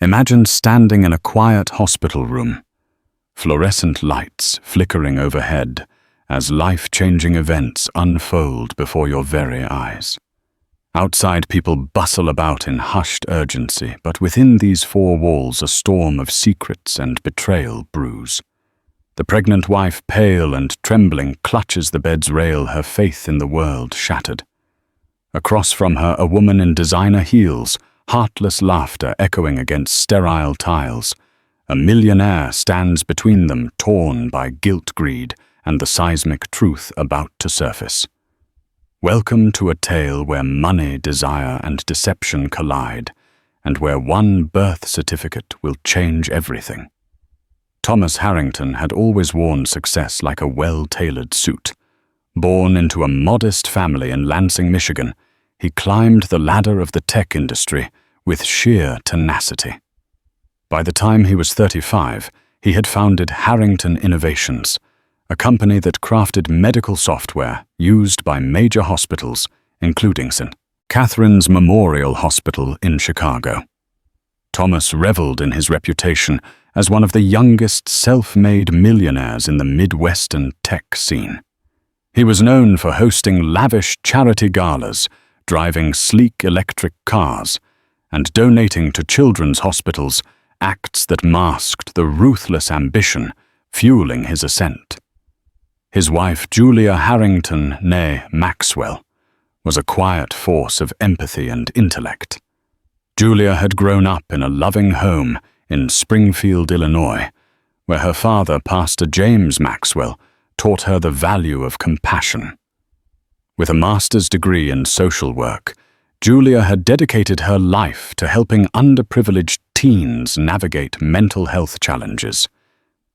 Imagine standing in a quiet hospital room, fluorescent lights flickering overhead as life-changing events unfold before your very eyes. Outside, people bustle about in hushed urgency, but within these four walls a storm of secrets and betrayal brews. The pregnant wife, pale and trembling, clutches the bed's rail, her faith in the world shattered. Across from her, a woman in designer heels, heartless laughter echoing against sterile tiles. A millionaire stands between them, torn by guilt, greed, and the seismic truth about to surface. Welcome to a tale where money, desire, and deception collide, and where one birth certificate will change everything. Thomas Harrington had always worn success like a well-tailored suit. Born into a modest family in Lansing, Michigan, he climbed the ladder of the tech industry with sheer tenacity. By the time he was 35, he had founded Harrington Innovations, a company that crafted medical software used by major hospitals, including St. Catherine's Memorial Hospital in Chicago. Thomas reveled in his reputation as one of the youngest self-made millionaires in the Midwestern tech scene. He was known for hosting lavish charity galas, driving sleek electric cars, and donating to children's hospitals, acts that masked the ruthless ambition fueling his ascent. His wife, Julia Harrington, née Maxwell, was a quiet force of empathy and intellect. Julia had grown up in a loving home in Springfield, Illinois, where her father, Pastor James Maxwell, taught her the value of compassion. With a master's degree in social work, Julia had dedicated her life to helping underprivileged teens navigate mental health challenges.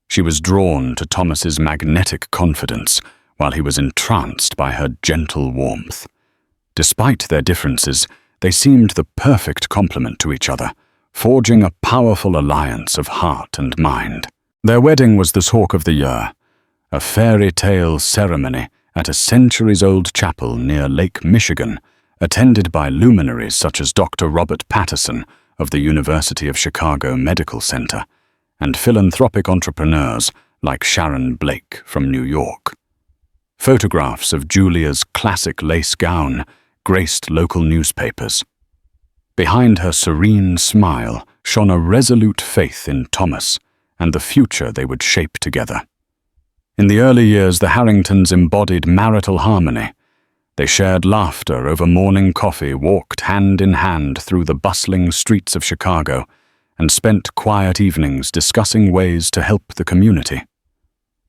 She was drawn to Thomas's magnetic confidence, while he was entranced by her gentle warmth. Despite their differences, they seemed the perfect complement to each other, forging a powerful alliance of heart and mind. Their wedding was the talk of the year, a fairy tale ceremony at a centuries-old chapel near Lake Michigan, attended by luminaries such as Dr. Robert Patterson of the University of Chicago Medical Center, and philanthropic entrepreneurs like Sharon Blake from New York. Photographs of Julia's classic lace gown graced local newspapers. Behind her serene smile shone a resolute faith in Thomas and the future they would shape together. In the early years, the Harringtons embodied marital harmony. They shared laughter over morning coffee, walked hand in hand through the bustling streets of Chicago, and spent quiet evenings discussing ways to help the community.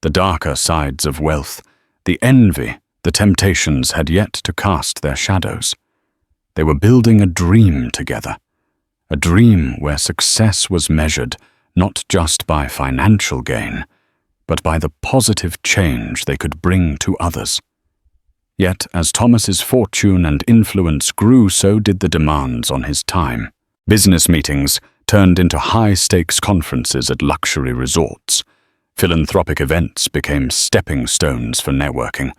The darker sides of wealth, the envy, the temptations had yet to cast their shadows. They were building a dream together, a dream where success was measured not just by financial gain, but by the positive change they could bring to others. Yet, as Thomas's fortune and influence grew, so did the demands on his time. Business meetings turned into high-stakes conferences at luxury resorts. Philanthropic events became stepping stones for networking,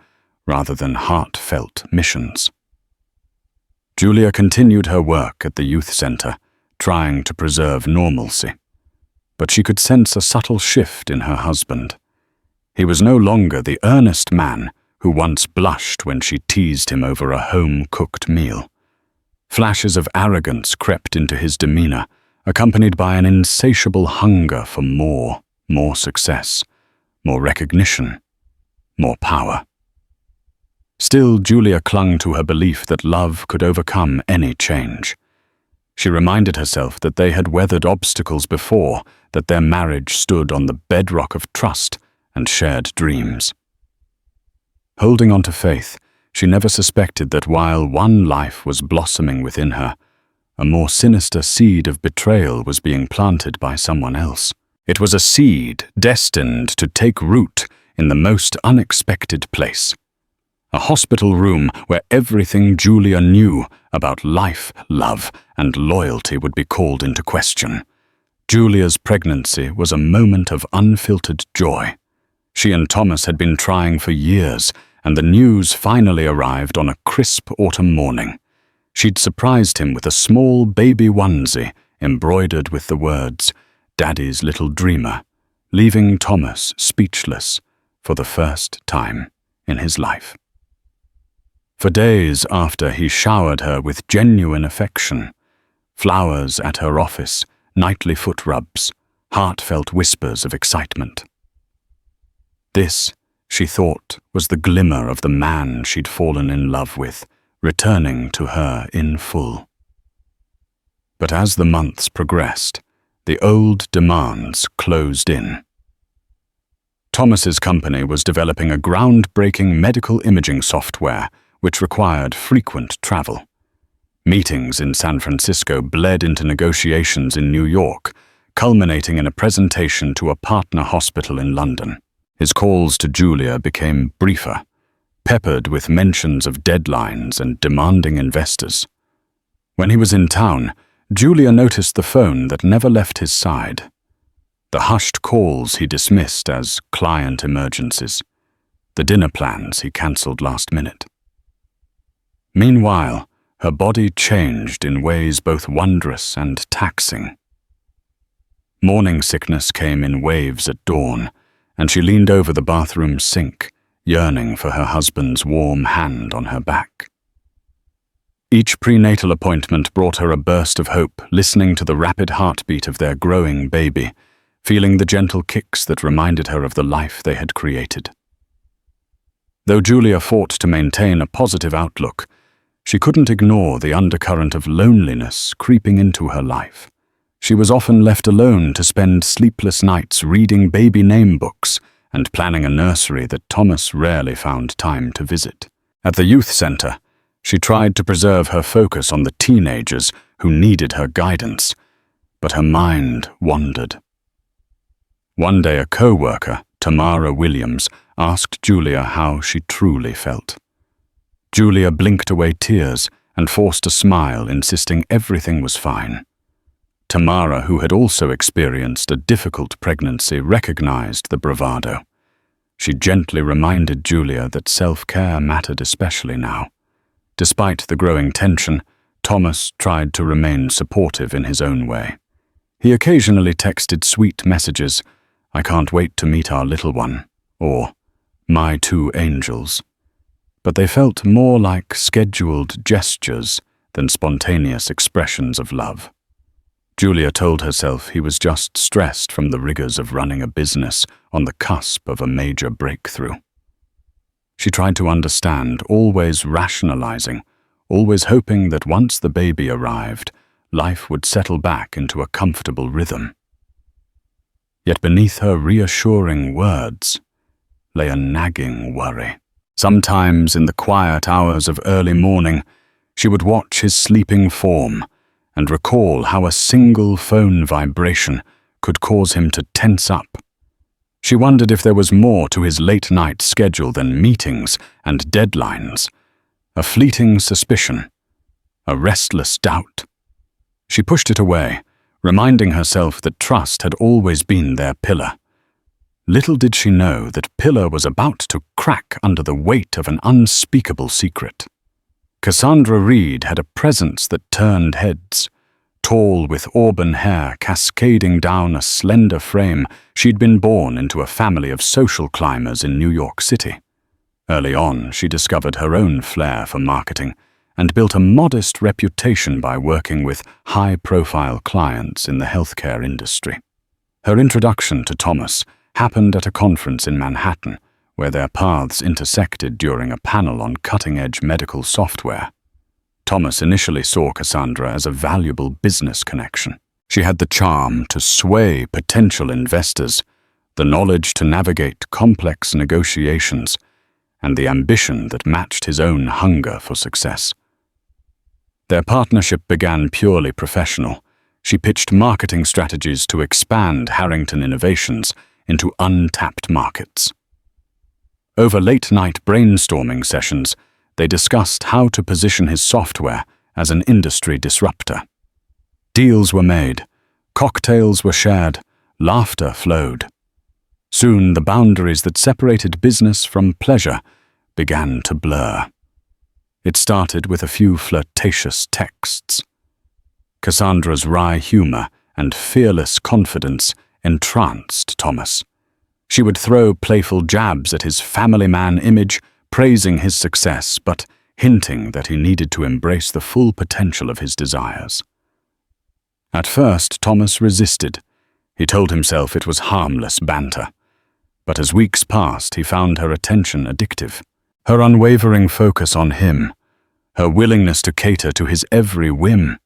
rather than heartfelt missions. Julia continued her work at the youth center, trying to preserve normalcy. But she could sense a subtle shift in her husband. He was no longer the earnest man who once blushed when she teased him over a home-cooked meal. Flashes of arrogance crept into his demeanor, accompanied by an insatiable hunger for more success, more recognition, more power. Still, Julia clung to her belief that love could overcome any change. She reminded herself that they had weathered obstacles before, that their marriage stood on the bedrock of trust and shared dreams. Holding on to faith, she never suspected that while one life was blossoming within her, a more sinister seed of betrayal was being planted by someone else. It was a seed destined to take root in the most unexpected place. A hospital room where everything Julia knew about life, love, and loyalty would be called into question. Julia's pregnancy was a moment of unfiltered joy. She and Thomas had been trying for years, and the news finally arrived on a crisp autumn morning. She'd surprised him with a small baby onesie embroidered with the words, "Daddy's Little Dreamer," leaving Thomas speechless for the first time in his life. For days after, he showered her with genuine affection, flowers at her office, nightly foot rubs, heartfelt whispers of excitement. This, she thought, was the glimmer of the man she'd fallen in love with, returning to her in full. But as the months progressed, the old demands closed in. Thomas's company was developing a groundbreaking medical imaging software which required frequent travel. Meetings in San Francisco bled into negotiations in New York, culminating in a presentation to a partner hospital in London. His calls to Julia became briefer, peppered with mentions of deadlines and demanding investors. When he was in town, Julia noticed the phone that never left his side. The hushed calls he dismissed as client emergencies, the dinner plans he cancelled last minute. Meanwhile, her body changed in ways both wondrous and taxing. Morning sickness came in waves at dawn, and she leaned over the bathroom sink, yearning for her husband's warm hand on her back. Each prenatal appointment brought her a burst of hope, listening to the rapid heartbeat of their growing baby, feeling the gentle kicks that reminded her of the life they had created. Though Julia fought to maintain a positive outlook, she couldn't ignore the undercurrent of loneliness creeping into her life. She was often left alone to spend sleepless nights reading baby name books and planning a nursery that Thomas rarely found time to visit. At the youth center, she tried to preserve her focus on the teenagers who needed her guidance, but her mind wandered. One day, a co-worker, Tamara Williams, asked Julia how she truly felt. Julia blinked away tears and forced a smile, insisting everything was fine. Tamara, who had also experienced a difficult pregnancy, recognized the bravado. She gently reminded Julia that self-care mattered especially now. Despite the growing tension, Thomas tried to remain supportive in his own way. He occasionally texted sweet messages, "I can't wait to meet our little one," or "My two angels." But they felt more like scheduled gestures than spontaneous expressions of love. Julia told herself he was just stressed from the rigors of running a business on the cusp of a major breakthrough. She tried to understand, always rationalizing, always hoping that once the baby arrived, life would settle back into a comfortable rhythm. Yet beneath her reassuring words lay a nagging worry. Sometimes in the quiet hours of early morning, she would watch his sleeping form and recall how a single phone vibration could cause him to tense up. She wondered if there was more to his late-night schedule than meetings and deadlines, a fleeting suspicion, a restless doubt. She pushed it away, reminding herself that trust had always been their pillar. Little did she know that pillar was about to crack under the weight of an unspeakable secret. Cassandra Reed had a presence that turned heads. Tall with auburn hair cascading down a slender frame, she'd been born into a family of social climbers in New York City. Early on, she discovered her own flair for marketing and built a modest reputation by working with high-profile clients in the healthcare industry. Her introduction to Thomas happened at a conference in Manhattan, where their paths intersected during a panel on cutting-edge medical software. Thomas initially saw Cassandra as a valuable business connection. She had the charm to sway potential investors, the knowledge to navigate complex negotiations, and the ambition that matched his own hunger for success. Their partnership began purely professional. She pitched marketing strategies to expand Harrington Innovations into untapped markets. Over late-night brainstorming sessions, they discussed how to position his software as an industry disruptor. Deals were made, cocktails were shared, laughter flowed. Soon the boundaries that separated business from pleasure began to blur. It started with a few flirtatious texts. Cassandra's wry humor and fearless confidence entranced Thomas. She would throw playful jabs at his family man image, praising his success, but hinting that he needed to embrace the full potential of his desires. At first, Thomas resisted. He told himself it was harmless banter. But as weeks passed, he found her attention addictive. Her unwavering focus on him, her willingness to cater to his every whim,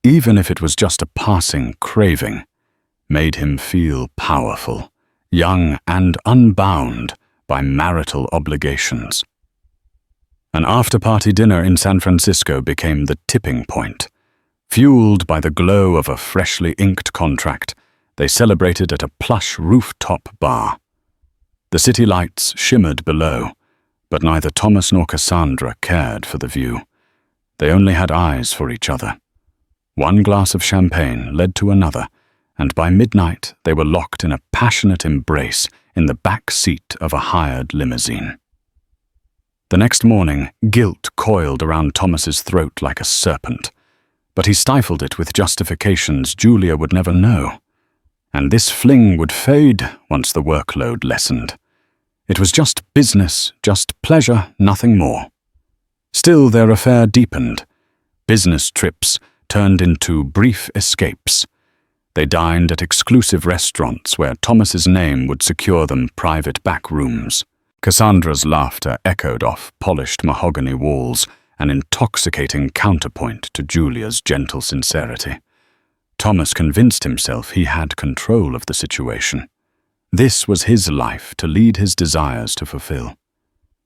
even if it was just a passing craving, made him feel powerful, young and unbound by marital obligations. An after-party dinner in San Francisco became the tipping point. Fueled by the glow of a freshly inked contract, they celebrated at a plush rooftop bar. The city lights shimmered below, but neither Thomas nor Cassandra cared for the view. They only had eyes for each other. One glass of champagne led to another, and by midnight they were locked in a passionate embrace in the back seat of a hired limousine. The next morning, guilt coiled around Thomas's throat like a serpent, but he stifled it with justifications Julia would never know. And this fling would fade once the workload lessened. It was just business, just pleasure, nothing more. Still, their affair deepened. Business trips turned into brief escapes. They dined at exclusive restaurants where Thomas's name would secure them private back rooms. Cassandra's laughter echoed off polished mahogany walls, an intoxicating counterpoint to Julia's gentle sincerity. Thomas convinced himself he had control of the situation. This was his life to lead his desires to fulfill.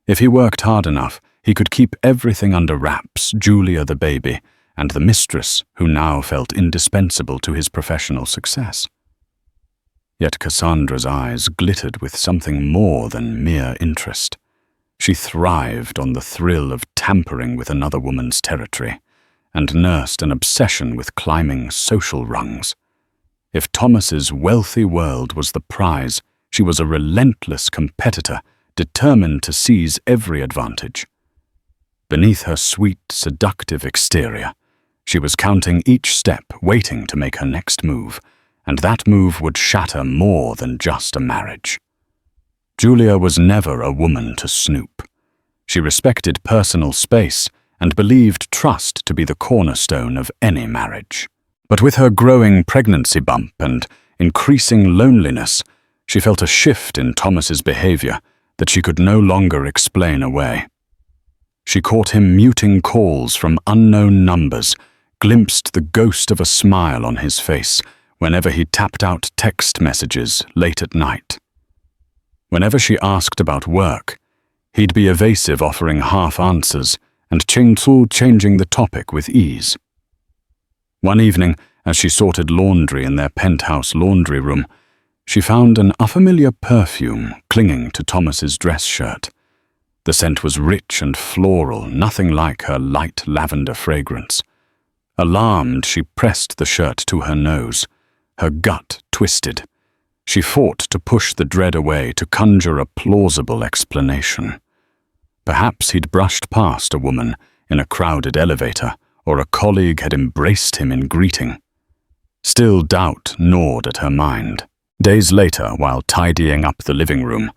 If he worked hard enough, he could keep everything under wraps, Julia the baby, and the mistress who now felt indispensable to his professional success. Yet Cassandra's eyes glittered with something more than mere interest. She thrived on the thrill of tampering with another woman's territory, and nursed an obsession with climbing social rungs. If Thomas's wealthy world was the prize, she was a relentless competitor, determined to seize every advantage. Beneath her sweet, seductive exterior, she was counting each step, waiting to make her next move, and that move would shatter more than just a marriage. Julia was never a woman to snoop. She respected personal space and believed trust to be the cornerstone of any marriage. But with her growing pregnancy bump and increasing loneliness, she felt a shift in Thomas's behavior that she could no longer explain away. She caught him muting calls from unknown numbers, glimpsed the ghost of a smile on his face whenever he tapped out text messages late at night. Whenever she asked about work, he'd be evasive, offering half answers, and changing the topic with ease. One evening, as she sorted laundry in their penthouse laundry room, she found an unfamiliar perfume clinging to Thomas's dress shirt. The scent was rich and floral, nothing like her light lavender fragrance. Alarmed, she pressed the shirt to her nose. Her gut twisted. She fought to push the dread away, to conjure a plausible explanation. Perhaps he'd brushed past a woman in a crowded elevator, or a colleague had embraced him in greeting. Still, doubt gnawed at her mind. Days later, while tidying up the living room,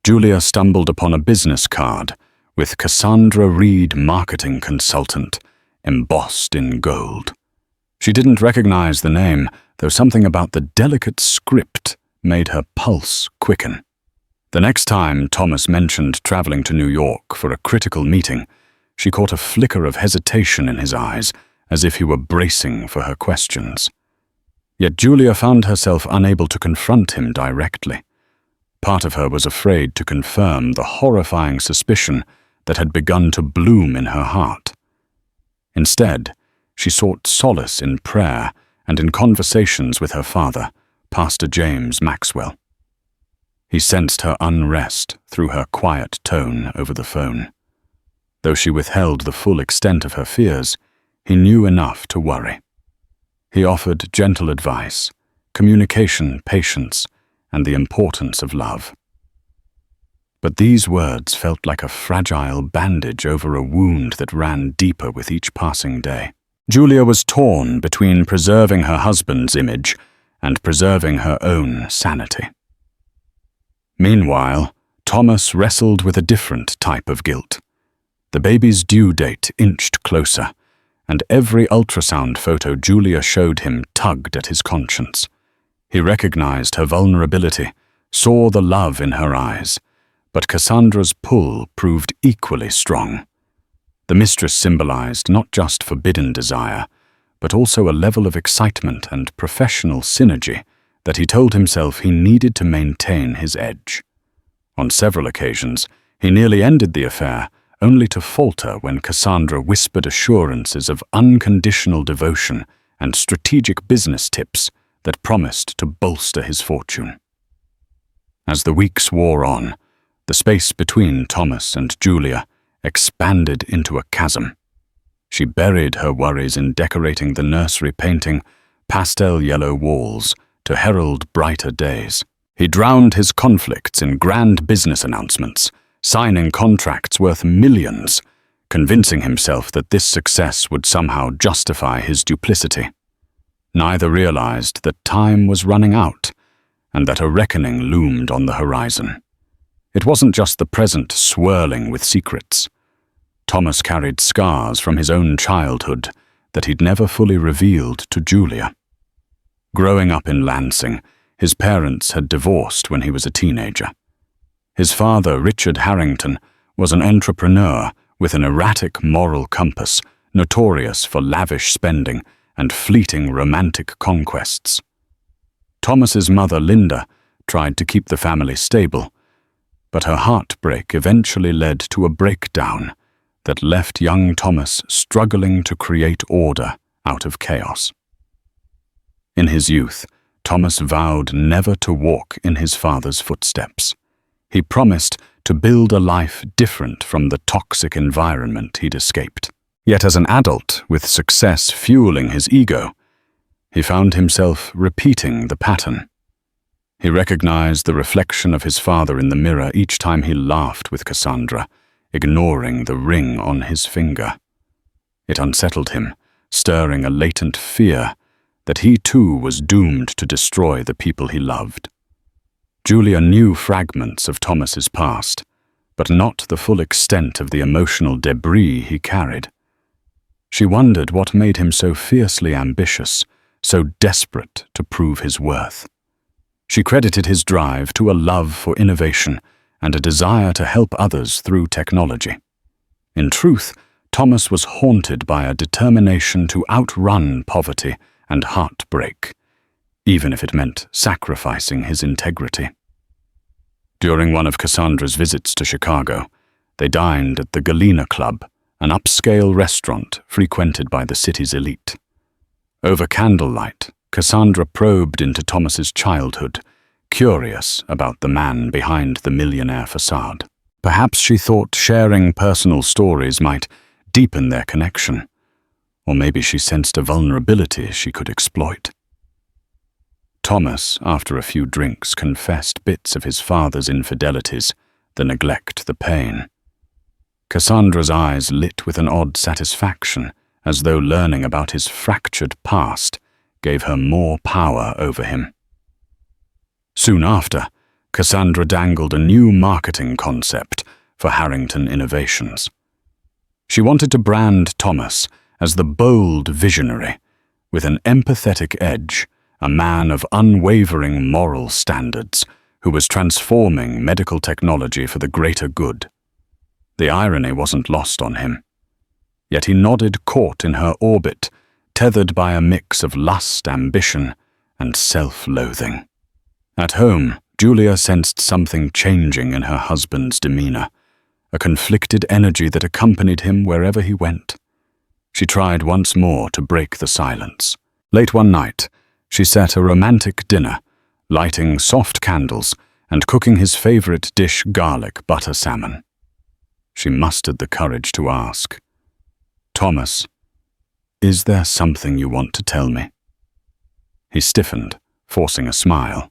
Julia stumbled upon a business card with Cassandra Reed, marketing consultant, embossed in gold. She didn't recognize the name, though something about the delicate script made her pulse quicken. The next time Thomas mentioned traveling to New York for a critical meeting, she caught a flicker of hesitation in his eyes, as if he were bracing for her questions. Yet Julia found herself unable to confront him directly. Part of her was afraid to confirm the horrifying suspicion that had begun to bloom in her heart. Instead, she sought solace in prayer and in conversations with her father, Pastor James Maxwell. He sensed her unrest through her quiet tone over the phone. Though she withheld the full extent of her fears, he knew enough to worry. He offered gentle advice, communication, patience, and the importance of love. But these words felt like a fragile bandage over a wound that ran deeper with each passing day. Julia was torn between preserving her husband's image and preserving her own sanity. Meanwhile, Thomas wrestled with a different type of guilt. The baby's due date inched closer, and every ultrasound photo Julia showed him tugged at his conscience. He recognized her vulnerability, saw the love in her eyes, but Cassandra's pull proved equally strong. The mistress symbolized not just forbidden desire, but also a level of excitement and professional synergy that he told himself he needed to maintain his edge. On several occasions, he nearly ended the affair, only to falter when Cassandra whispered assurances of unconditional devotion and strategic business tips that promised to bolster his fortune. As the weeks wore on, the space between Thomas and Julia expanded into a chasm. She buried her worries in decorating the nursery painting pastel yellow walls to herald brighter days. He drowned his conflicts in grand business announcements, signing contracts worth millions, convincing himself that this success would somehow justify his duplicity. Neither realized that time was running out and that a reckoning loomed on the horizon. It wasn't just the present swirling with secrets. Thomas carried scars from his own childhood that he'd never fully revealed to Julia. Growing up in Lansing, his parents had divorced when he was a teenager. His father, Richard Harrington, was an entrepreneur with an erratic moral compass, notorious for lavish spending and fleeting romantic conquests. Thomas's mother, Linda, tried to keep the family stable, but her heartbreak eventually led to a breakdown that left young Thomas struggling to create order out of chaos. In his youth, Thomas vowed never to walk in his father's footsteps. He promised to build a life different from the toxic environment he'd escaped. Yet as an adult, with success fueling his ego, he found himself repeating the pattern. He recognized the reflection of his father in the mirror each time he laughed with Cassandra, ignoring the ring on his finger. It unsettled him, stirring a latent fear that he too was doomed to destroy the people he loved. Julia knew fragments of Thomas's past, but not the full extent of the emotional debris he carried. She wondered what made him so fiercely ambitious, so desperate to prove his worth. She credited his drive to a love for innovation and a desire to help others through technology. In truth, Thomas was haunted by a determination to outrun poverty and heartbreak, even if it meant sacrificing his integrity. During one of Cassandra's visits to Chicago, they dined at the Galena Club, an upscale restaurant frequented by the city's elite. Over candlelight, Cassandra probed into Thomas's childhood, curious about the man behind the millionaire facade. Perhaps she thought sharing personal stories might deepen their connection, or maybe she sensed a vulnerability she could exploit. Thomas, after a few drinks, confessed bits of his father's infidelities, the neglect, the pain. Cassandra's eyes lit with an odd satisfaction, as though learning about his fractured past gave her more power over him. Soon after, Cassandra dangled a new marketing concept for Harrington Innovations. She wanted to brand Thomas as the bold visionary, with an empathetic edge, a man of unwavering moral standards who was transforming medical technology for the greater good. The irony wasn't lost on him. Yet he nodded, caught in her orbit, tethered by a mix of lust, ambition, and self-loathing. At home, Julia sensed something changing in her husband's demeanor, a conflicted energy that accompanied him wherever he went. She tried once more to break the silence. Late one night, she set a romantic dinner, lighting soft candles and cooking his favorite dish, garlic butter salmon. She mustered the courage to ask, "Thomas, is there something you want to tell me?" He stiffened, forcing a smile.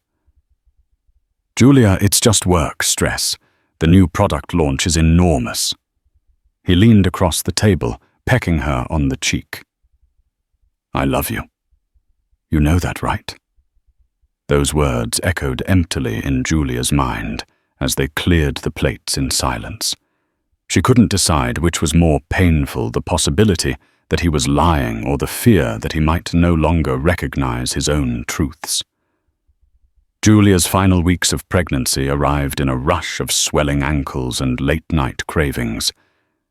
"Julia, it's just work stress. The new product launch is enormous." He leaned across the table, pecking her on the cheek. I love you. You know that, right? Those words echoed emptily in Julia's mind as they cleared the plates in silence. She couldn't decide which was more painful, the possibility that he was lying or the fear that he might no longer recognize his own truths. Julia's final weeks of pregnancy arrived in a rush of swelling ankles and late-night cravings.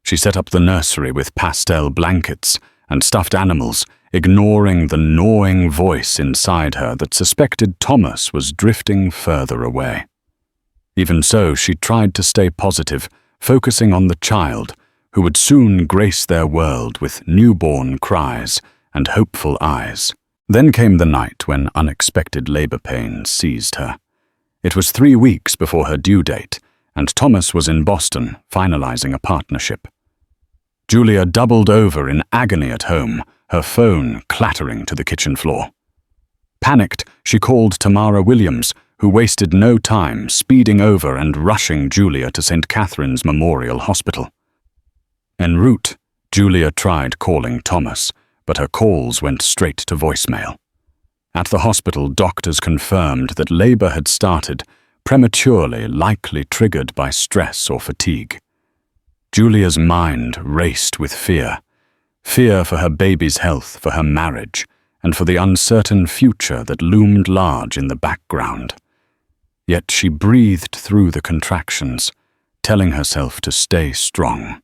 She set up the nursery with pastel blankets and stuffed animals, ignoring the gnawing voice inside her that suspected Thomas was drifting further away. Even so, she tried to stay positive, focusing on the child, who would soon grace their world with newborn cries and hopeful eyes. Then came the night when unexpected labor pains seized her. It was 3 weeks before her due date, and Thomas was in Boston, finalizing a partnership. Julia doubled over in agony at home, her phone clattering to the kitchen floor. Panicked, she called Tamara Williams, who wasted no time speeding over and rushing Julia to St. Catherine's Memorial Hospital. En route, Julia tried calling Thomas, but her calls went straight to voicemail. At the hospital, doctors confirmed that labor had started, prematurely, likely triggered by stress or fatigue. Julia's mind raced with fear. Fear for her baby's health, for her marriage, and for the uncertain future that loomed large in the background. Yet she breathed through the contractions, telling herself to stay strong.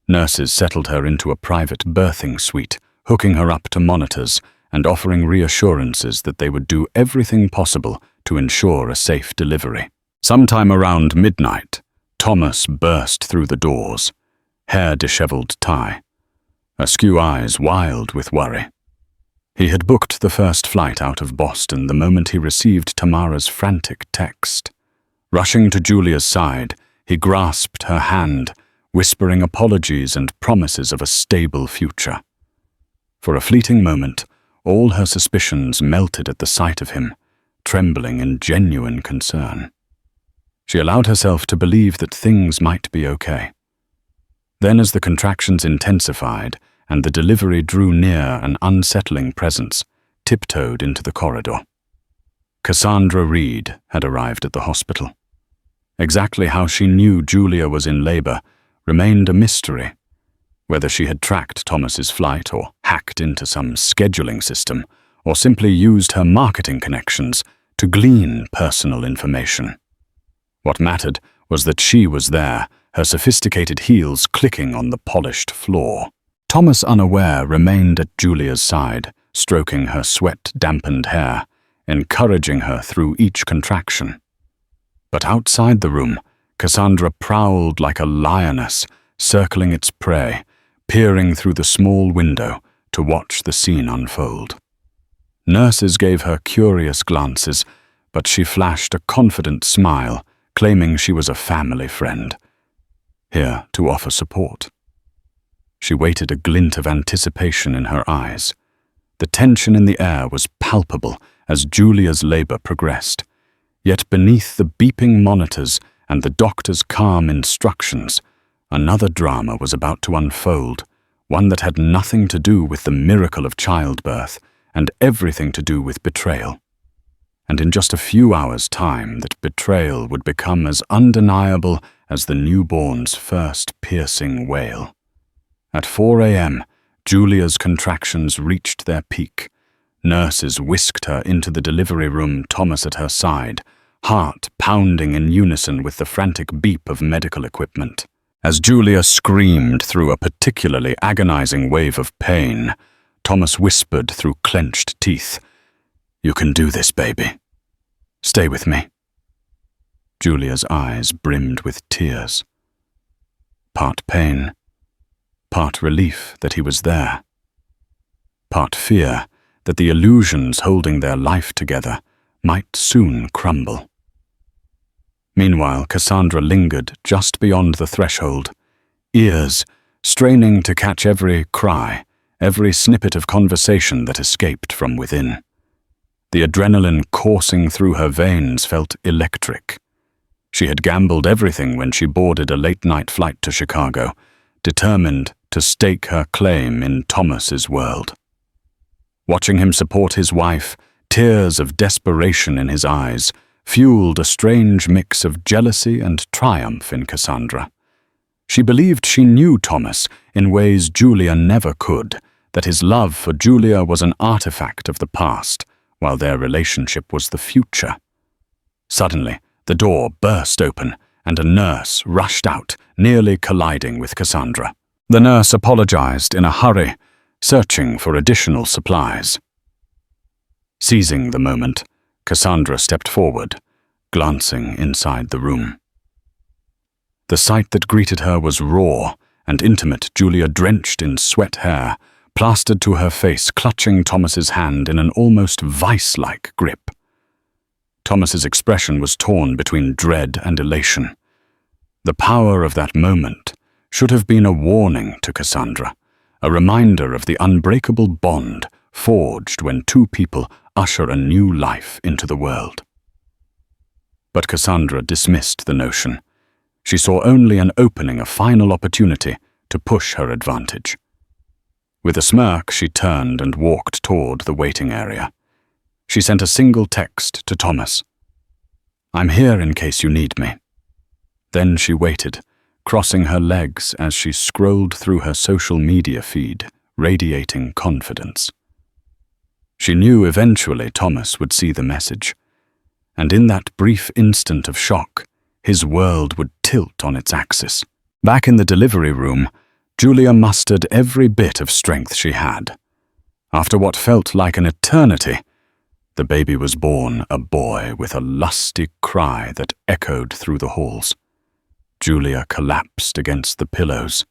Nurses settled her into a private birthing suite, hooking her up to monitors and offering reassurances that they would do everything possible to ensure a safe delivery. Sometime around midnight, Thomas burst through the doors, hair disheveled tie, askew eyes wild with worry. He had booked the first flight out of Boston the moment he received Tamara's frantic text. Rushing to Julia's side, he grasped her hand, whispering apologies and promises of a stable future. For a fleeting moment, all her suspicions melted at the sight of him, trembling in genuine concern. She allowed herself to believe that things might be okay. Then, as the contractions intensified and the delivery drew near, an unsettling presence tiptoed into the corridor. Cassandra Reed had arrived at the hospital. Exactly how she knew Julia was in labor remained a mystery. Whether she had tracked Thomas's flight or hacked into some scheduling system or simply used her marketing connections to glean personal information. What mattered was that she was there, her sophisticated heels clicking on the polished floor. Thomas, unaware, remained at Julia's side, stroking her sweat-dampened hair, encouraging her through each contraction. But outside the room, Cassandra prowled like a lioness, circling its prey, peering through the small window to watch the scene unfold. Nurses gave her curious glances, but she flashed a confident smile, claiming she was a family friend, here to offer support. She waited, a glint of anticipation in her eyes. The tension in the air was palpable as Julia's labor progressed. Yet beneath the beeping monitors and the doctor's calm instructions, another drama was about to unfold, one that had nothing to do with the miracle of childbirth and everything to do with betrayal. And in just a few hours' time, that betrayal would become as undeniable as the newborn's first piercing wail. At 4 a.m., Julia's contractions reached their peak. Nurses whisked her into the delivery room, Thomas at her side, heart pounding in unison with the frantic beep of medical equipment. As Julia screamed through a particularly agonizing wave of pain, Thomas whispered through clenched teeth, "You can do this, baby. Stay with me." Julia's eyes brimmed with tears. Part pain, part relief that he was there, part fear that the illusions holding their life together might soon crumble. Meanwhile, Cassandra lingered just beyond the threshold, ears straining to catch every cry, every snippet of conversation that escaped from within. The adrenaline coursing through her veins felt electric. She had gambled everything when she boarded a late-night flight to Chicago, determined to stake her claim in Thomas's world. Watching him support his wife, tears of desperation in his eyes, fueled a strange mix of jealousy and triumph in Cassandra. She believed she knew Thomas in ways Julia never could, that his love for Julia was an artifact of the past, while their relationship was the future. Suddenly, the door burst open, and a nurse rushed out, nearly colliding with Cassandra. The nurse apologized in a hurry, searching for additional supplies. Seizing the moment, Cassandra stepped forward, glancing inside the room. The sight that greeted her was raw and intimate. Julia, drenched in sweat hair, plastered to her face, clutching Thomas's hand in an almost vice-like grip. Thomas's expression was torn between dread and elation. The power of that moment should have been a warning to Cassandra, a reminder of the unbreakable bond forged when two people usher a new life into the world. But Cassandra dismissed the notion. She saw only an opening, a final opportunity to push her advantage. With a smirk, she turned and walked toward the waiting area. She sent a single text to Thomas. "I'm here in case you need me." Then she waited, crossing her legs as she scrolled through her social media feed, radiating confidence. She knew eventually Thomas would see the message, and in that brief instant of shock, his world would tilt on its axis. Back in the delivery room, Julia mustered every bit of strength she had. After what felt like an eternity, the baby was born, a boy with a lusty cry that echoed through the halls. Julia collapsed against the pillows,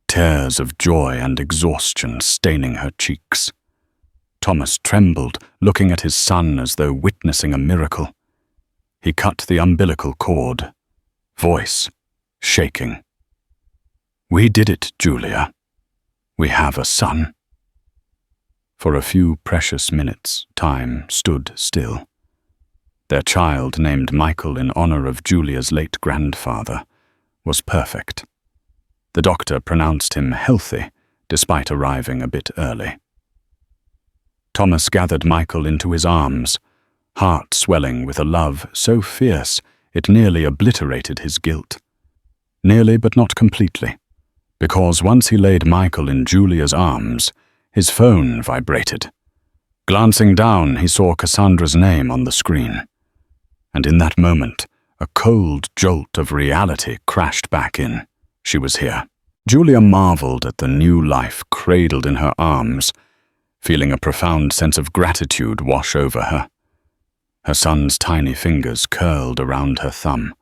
tears of joy and exhaustion staining her cheeks. Thomas trembled, looking at his son as though witnessing a miracle. He cut the umbilical cord, voice shaking. "We did it, Julia. We have a son." For a few precious minutes, time stood still. Their child, named Michael in honor of Julia's late grandfather, was perfect. The doctor pronounced him healthy, despite arriving a bit early. Thomas gathered Michael into his arms, heart swelling with a love so fierce it nearly obliterated his guilt. Nearly, but not completely, because once he laid Michael in Julia's arms, his phone vibrated. Glancing down, he saw Cassandra's name on the screen. And in that moment, a cold jolt of reality crashed back in. She was here. Julia marveled at the new life cradled in her arms, feeling a profound sense of gratitude wash over her. Her son's tiny fingers curled around her thumb,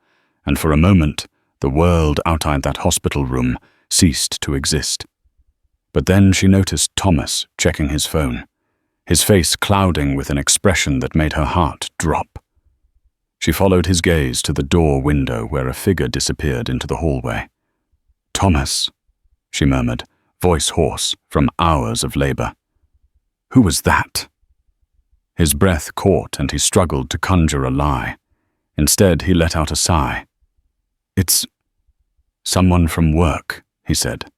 and for a moment, the world outside that hospital room ceased to exist. But then she noticed Thomas checking his phone, his face clouding with an expression that made her heart drop. She followed his gaze to the door window where a figure disappeared into the hallway. "Thomas," she murmured, voice hoarse from hours of labor. "Who was that?" His breath caught and he struggled to conjure a lie. Instead, he let out a sigh. "It's someone from work," he said.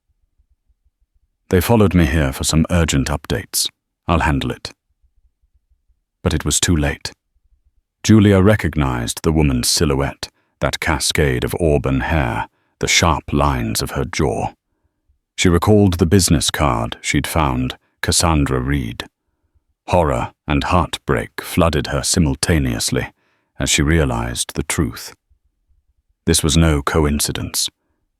"They followed me here for some urgent updates. I'll handle it." But it was too late. Julia recognized the woman's silhouette, that cascade of auburn hair, the sharp lines of her jaw. She recalled the business card she'd found Cassandra read. Horror and heartbreak flooded her simultaneously as she realized the truth. This was no coincidence,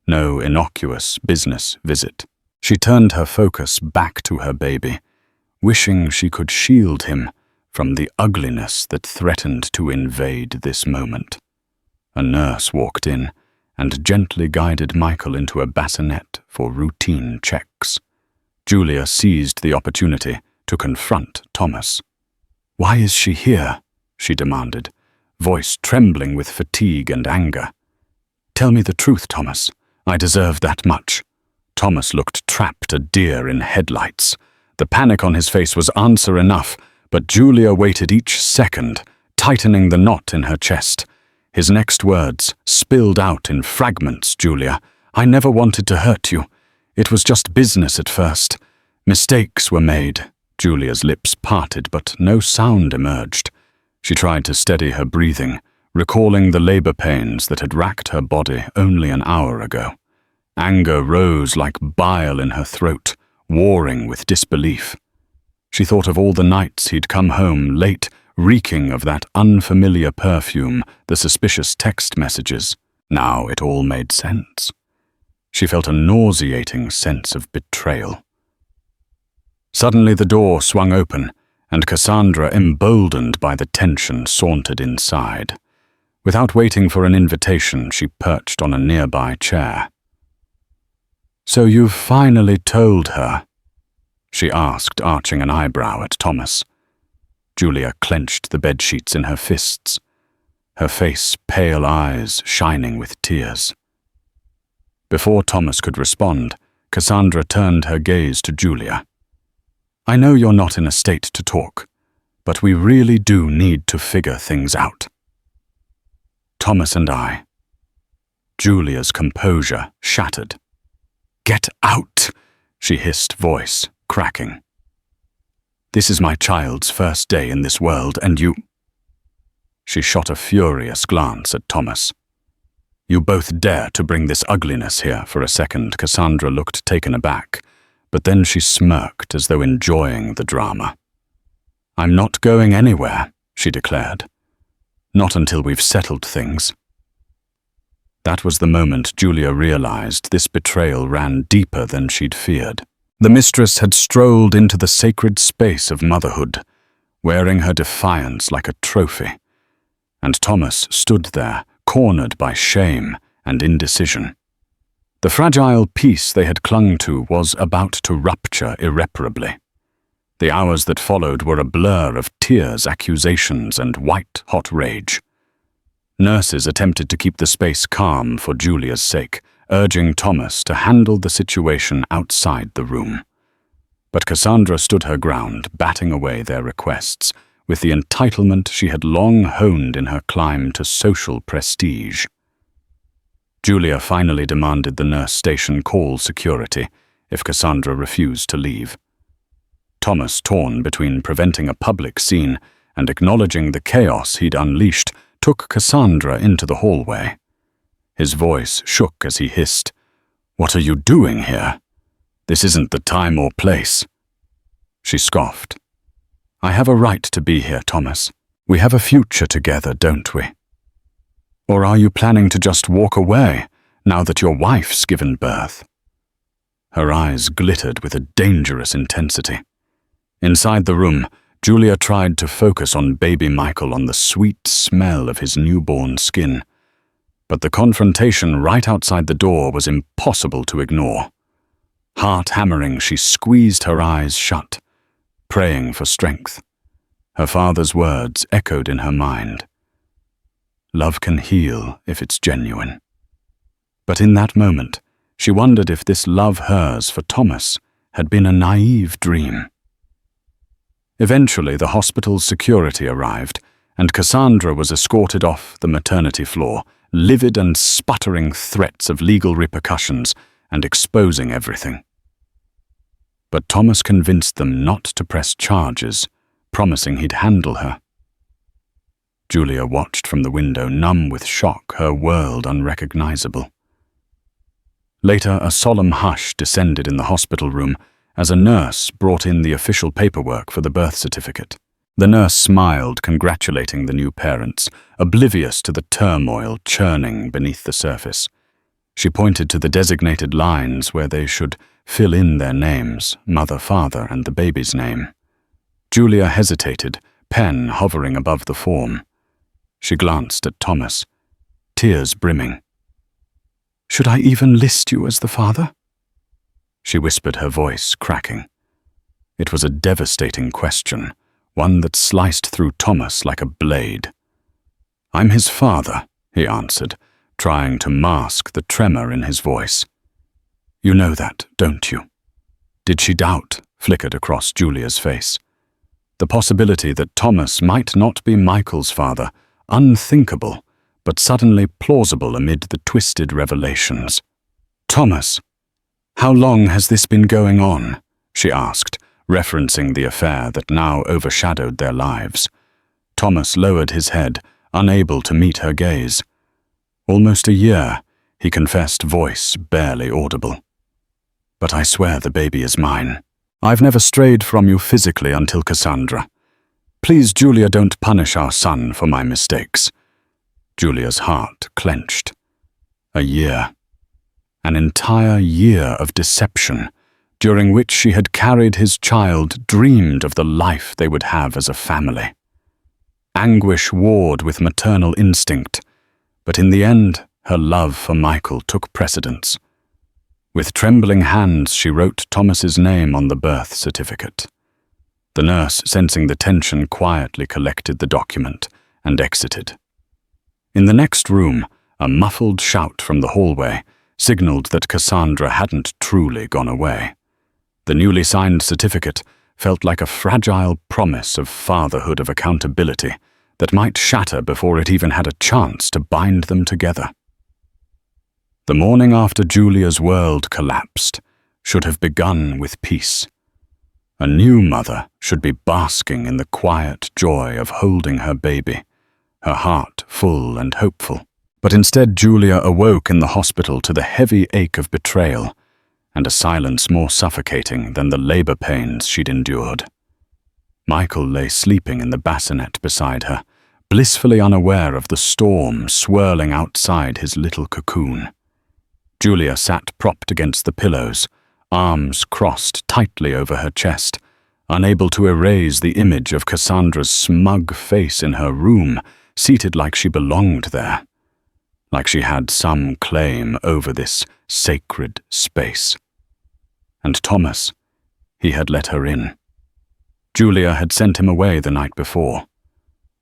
no innocuous business visit. She turned her focus back to her baby, wishing she could shield him from the ugliness that threatened to invade this moment. A nurse walked in and gently guided Michael into a bassinet for routine checks. Julia seized the opportunity to confront Thomas. "Why is she here?" she demanded, voice trembling with fatigue and anger. "Tell me the truth, Thomas. I deserve that much." Thomas looked trapped, a deer in headlights. The panic on his face was answer enough, but Julia waited each second, tightening the knot in her chest. His next words spilled out in fragments. "Julia, I never wanted to hurt you. It was just business at first. Mistakes were made. Julia's lips parted, but no sound emerged. She tried to steady her breathing, recalling the labor pains that had racked her body only an hour ago. Anger rose like bile in her throat, warring with disbelief. She thought of all the nights he'd come home late, reeking of that unfamiliar perfume, the suspicious text messages. Now it all made sense. She felt a nauseating sense of betrayal. Suddenly the door swung open, and Cassandra, emboldened by the tension, sauntered inside. Without waiting for an invitation, she perched on a nearby chair. "So you've finally told her?" she asked, arching an eyebrow at Thomas. Julia clenched the bedsheets in her fists, her face pale eyes shining with tears. Before Thomas could respond, Cassandra turned her gaze to Julia. "I know you're not in a state to talk, but we really do need to figure things out. Thomas and I." Julia's composure shattered. "Get out!" she hissed, voice cracking. "This is my child's first day in this world, and you—" She shot a furious glance at Thomas. "You both dare to bring this ugliness here." For a second, Cassandra looked taken aback, but then she smirked as though enjoying the drama. "I'm not going anywhere," she declared. "Not until we've settled things." That was the moment Julia realized this betrayal ran deeper than she'd feared. The mistress had strolled into the sacred space of motherhood, wearing her defiance like a trophy, and Thomas stood there, cornered by shame and indecision. The fragile peace they had clung to was about to rupture irreparably. The hours that followed were a blur of tears, accusations, and white-hot rage. Nurses attempted to keep the space calm for Julia's sake, urging Thomas to handle the situation outside the room. But Cassandra stood her ground, batting away their requests, with the entitlement she had long honed in her climb to social prestige. Julia finally demanded the nurse station call security if Cassandra refused to leave. Thomas, torn between preventing a public scene and acknowledging the chaos he'd unleashed, took Cassandra into the hallway. His voice shook as he hissed, "What are you doing here? This isn't the time or place." She scoffed. "I have a right to be here, Thomas. We have a future together, don't we? Or are you planning to just walk away now that your wife's given birth?" Her eyes glittered with a dangerous intensity. Inside the room, Julia tried to focus on baby Michael, on the sweet smell of his newborn skin. But the confrontation right outside the door was impossible to ignore. Heart-hammering, she squeezed her eyes shut, praying for strength. Her father's words echoed in her mind. "Love can heal if it's genuine." But in that moment, she wondered if this love hers for Thomas had been a naive dream. Eventually, the hospital's security arrived, and Cassandra was escorted off the maternity floor, livid and sputtering threats of legal repercussions and exposing everything. But Thomas convinced them not to press charges, promising he'd handle her. Julia watched from the window, numb with shock, her world unrecognizable. Later, a solemn hush descended in the hospital room as a nurse brought in the official paperwork for the birth certificate. The nurse smiled, congratulating the new parents, oblivious to the turmoil churning beneath the surface. She pointed to the designated lines where they should fill in their names, mother, father, and the baby's name. Julia hesitated, pen hovering above the form. She glanced at Thomas, tears brimming. "Should I even list you as the father?" She whispered, her voice cracking. It was a devastating question, one that sliced through Thomas like a blade. "I'm his father," he answered, trying to mask the tremor in his voice. "You know that, don't you?" Did she doubt flickered across Julia's face. The possibility that Thomas might not be Michael's father, unthinkable, but suddenly plausible amid the twisted revelations. "Thomas, how long has this been going on?" she asked, referencing the affair that now overshadowed their lives. Thomas lowered his head, unable to meet her gaze. "Almost a year," he confessed, voice barely audible. "But I swear the baby is mine. I've never strayed from you physically until Cassandra. Please, Julia, don't punish our son for my mistakes." Julia's heart clenched. A year. An entire year of deception, during which she had carried his child, dreamed of the life they would have as a family. Anguish warred with maternal instinct, but in the end, her love for Michael took precedence. With trembling hands, she wrote Thomas's name on the birth certificate. The nurse, sensing the tension, quietly collected the document and exited. In the next room, a muffled shout from the hallway signaled that Cassandra hadn't truly gone away. The newly signed certificate felt like a fragile promise of fatherhood, of accountability, that might shatter before it even had a chance to bind them together. The morning after Julia's world collapsed should have begun with peace. A new mother should be basking in the quiet joy of holding her baby, her heart full and hopeful. But instead, Julia awoke in the hospital to the heavy ache of betrayal and a silence more suffocating than the labor pains she'd endured. Michael lay sleeping in the bassinet beside her, blissfully unaware of the storm swirling outside his little cocoon. Julia sat propped against the pillows, arms crossed tightly over her chest, unable to erase the image of Cassandra's smug face in her room, seated like she belonged there, like she had some claim over this sacred space. And Thomas, he had let her in. Julia had sent him away the night before.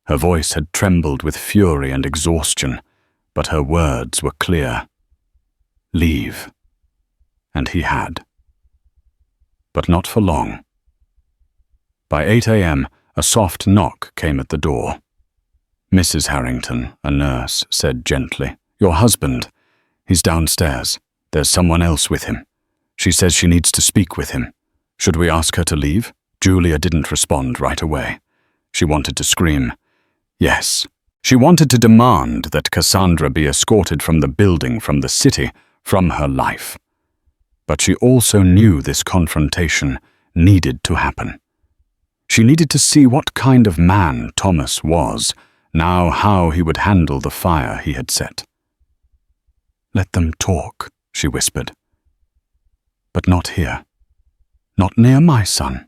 Her voice had trembled with fury and exhaustion, but her words were clear. Leave. And he had. But not for long. By 8 a.m., a soft knock came at the door. "Mrs. Harrington," a nurse said gently. "Your husband. He's downstairs. There's someone else with him. She says she needs to speak with him. Should we ask her to leave?" Julia didn't respond right away. She wanted to scream. Yes. She wanted to demand that Cassandra be escorted from the building, from the city, from her life. But she also knew this confrontation needed to happen. She needed to see what kind of man Thomas was, now how he would handle the fire he had set. "Let them talk," she whispered. "But not here. Not near my son."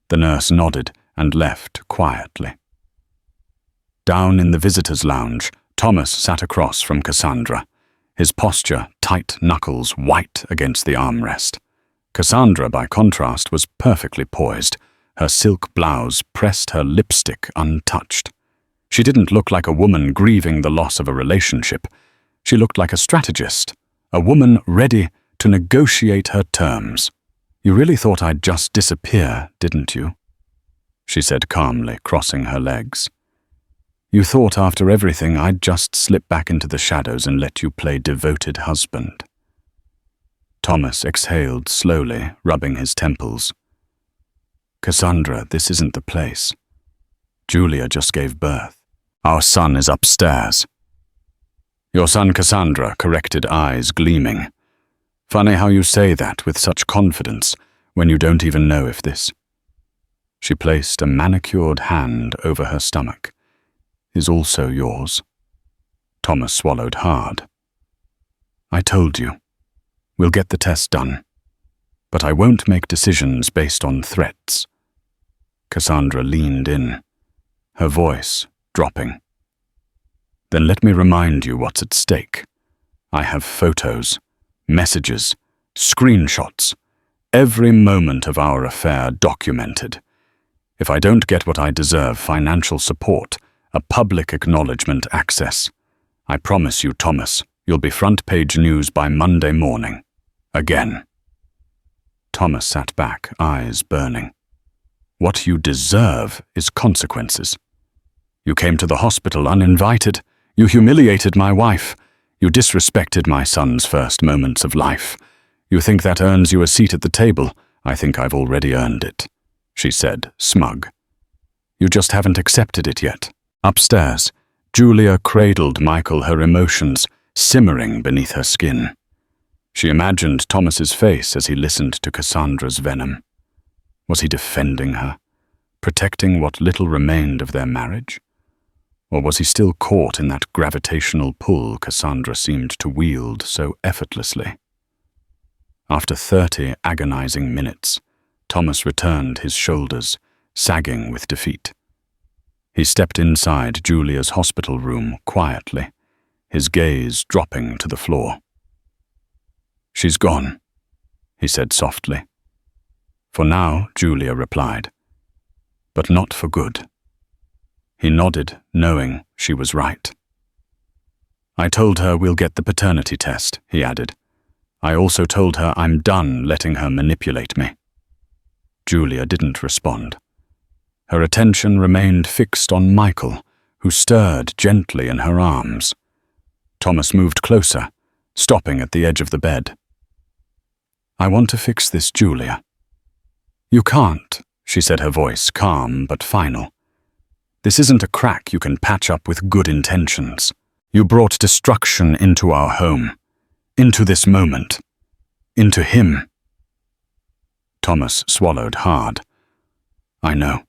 The nurse nodded and left quietly. Down in the visitors' lounge, Thomas sat across from Cassandra, his posture tight, knuckles white against the armrest. Cassandra, by contrast, was perfectly poised. Her silk blouse pressed her lipstick untouched. She didn't look like a woman grieving the loss of a relationship. She looked like a strategist, a woman ready to negotiate her terms. "You really thought I'd just disappear, didn't you?" she said calmly, crossing her legs. "You thought after everything I'd just slip back into the shadows and let you play devoted husband." Thomas exhaled slowly, rubbing his temples. "Cassandra, this isn't the place. Julia just gave birth. Our son is upstairs." "Your son Cassandra," corrected, eyes gleaming. "Funny how you say that with such confidence when you don't even know if this—" She placed a manicured hand over her stomach. "Is also yours." Thomas swallowed hard. "I told you. We'll get the test done. But I won't make decisions based on threats." Cassandra leaned in, her voice dropping. "Then let me remind you what's at stake. I have photos, messages, screenshots, every moment of our affair documented. If I don't get what I deserve, financial support, a public acknowledgement, access, I promise you, Thomas, you'll be front-page news by Monday morning. Again." Thomas sat back, eyes burning. "What you deserve is consequences. You came to the hospital uninvited. You humiliated my wife. You disrespected my son's first moments of life. You think that earns you a seat at the table, I think I've already earned it, she said, smug. You just haven't accepted it yet. Upstairs, Julia cradled Michael, her emotions simmering beneath her skin. She imagined Thomas's face as he listened to Cassandra's venom. Was he defending her, protecting what little remained of their marriage? Or was he still caught in that gravitational pull Cassandra seemed to wield so effortlessly? After 30 agonizing minutes, Thomas returned, his shoulders sagging with defeat. He stepped inside Julia's hospital room quietly, his gaze dropping to the floor. She's gone, he said softly. For now, Julia replied, but not for good. He nodded, knowing she was right. I told her we'll get the paternity test, he added. I also told her I'm done letting her manipulate me. Julia didn't respond. Her attention remained fixed on Michael, who stirred gently in her arms. Thomas moved closer, stopping at the edge of the bed. I want to fix this, Julia. You can't, she said, her voice calm but final. This isn't a crack you can patch up with good intentions. You brought destruction into our home, into this moment, into him. Thomas swallowed hard. I know.